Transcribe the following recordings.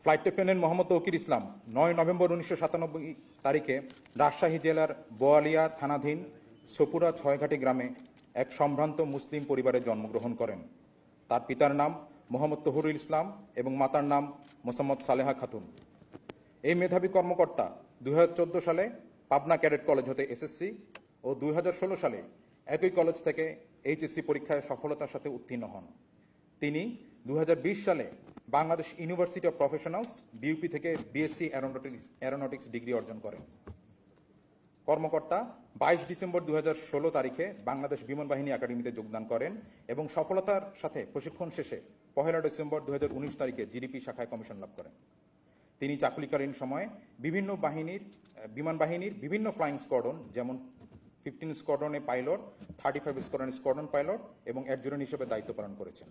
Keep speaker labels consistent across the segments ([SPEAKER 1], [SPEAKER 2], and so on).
[SPEAKER 1] Flight lieutenant Mohammad Tauqir ইসলাম ৯ November ১৯৯৭ তারিখে রাজশাহী জেলার বোয়ালিয়া থানাধীন সপুরা ছয়ঘাটি গ্রামে এক সম্ভ্রান্ত মুসলিম পরিবারে জন্মগ্রহণ করেন। তার পিতার নাম মোহাম্মদ তহুরুল ইসলাম এবং মাতার নাম মোসাম্মদ সালেহা খাতুন। এই মেধাবী কর্মকর্তা ২০১৪ সালে পাবনা ক্যাডেট কলেজ হতে এসএসসি ও ২০১৬ সালে একই কলেজ থেকে এইচএসসি পরীক্ষায় সফলতার সাথে উত্তীর্ণ হন। তিনি ২০২০ সালে Bangladesh university of professionals BUP থেকে বিএসসি অ্যারোনটিক্স ডিগ্রি অর্জন করেন। কর্মকর্তা ২২ ডিসেম্বর ২০১৬ তারিখে বাংলাদেশ বিমান বাহিনী একাডেমিতে যোগদান করেন এবং সফলতার সাথে প্রশিক্ষণ শেষে ১ ডিসেম্বর ২০১৯ তারিখে জিডিপি শাখায় কমিশন লাভ করেন। তিনি চাকুরিকালীন সময়ে বিমান বাহিনীর বিভিন্ন ফ্লাইং স্কোয়াড্রন যেমন 15 স্কোয়াড্রনে পাইলট, 35 স্কোয়াড্রন পাইলট এবং অ্যাডজুটেন্ট হিসেবে দায়িত্ব পালন করেছেন।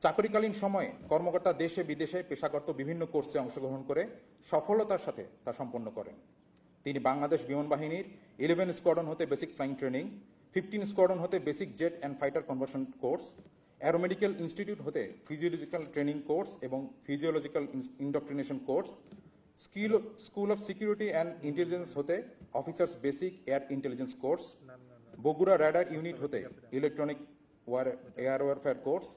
[SPEAKER 1] চাকরিকালীন সময়ে কর্মকর্তা দেশে বিদেশে পেশাগত বিভিন্ন কোর্সে অংশগ্রহণ করে সফলতার সাথে তা সম্পন্ন করেন। তিনি বাংলাদেশ বিমান বাহিনীর 11 স্কোয়াড্রন হতে বেসিক ফ্লাইং ট্রেনিং, 15 স্কোয়াড্রন হতে basic jet and fighter conversion course, aeromedical institute হতে ফিজিওলজিক্যাল ট্রেনিং কোর্স এবং physiological indoctrination course, school of security and intelligence হতে officers basic air intelligence course, Bogura radar unit হতে electronic air warfare course,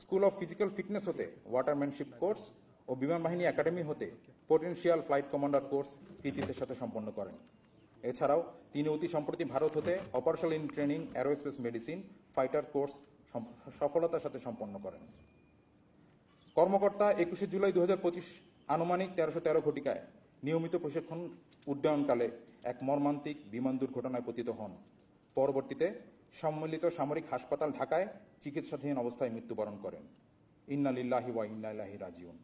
[SPEAKER 1] school of physical fitness হতে watermanship course ও বিমান বাহিনী academy হতে potential flight commander course কৃতিত্বের সাথে সম্পন্ন করেন। এছাড়াও তিনি অতি সম্প্রতি ভারত হতে operational in training aerospace medicine fighter course সফলতার সাথে সম্পন্ন করেন। কর্মকর্তা ২১ জুলাই ২০২৫ আনুমানিক ১৩১৩ ঘটিকায় নিয়মিত প্রশিক্ষণ উড্ডয়নকালে এক মর্মান্তিক বিমান দুর্ঘটনায় পতিত হন। পরবর্তীতে সম্মিলিত সামরিক হাসপাতাল ঢাকায় চিকিৎসাধীন অবস্থায় মৃত্যুবরণ করেন। ইন্না লিল্লাহি ওয়া ইন্না ইলাইহি রাজিউন।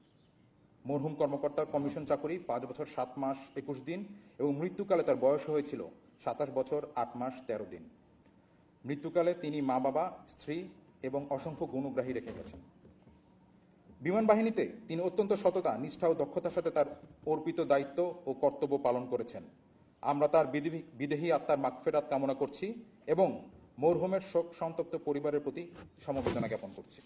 [SPEAKER 1] মরহুম কর্মকর্তার কমিশন চাকরি ৫ বছর ৭ মাস ২১ দিন এবং মৃত্যুকালে তার বয়স হয়েছিল ২৭ বছর ৮ মাস ১৩ দিন। মৃত্যুকালে তিনি মা বাবা, স্ত্রী এবং অসংখ্য গুণগ্রাহী রেখে গেছেন। বিমান বাহিনীতে তিনি অত্যন্ত সততা, নিষ্ঠা ও দক্ষতার সাথে তার অর্পিত দায়িত্ব ও কর্তব্য পালন করেছেন। আমরা তার বিদেহী আত্মার মাগফিরাত কামনা করছি এবং মরহুমের শোক সন্তপ্ত পরিবারের প্রতি সমবেদনা জ্ঞাপন করছি।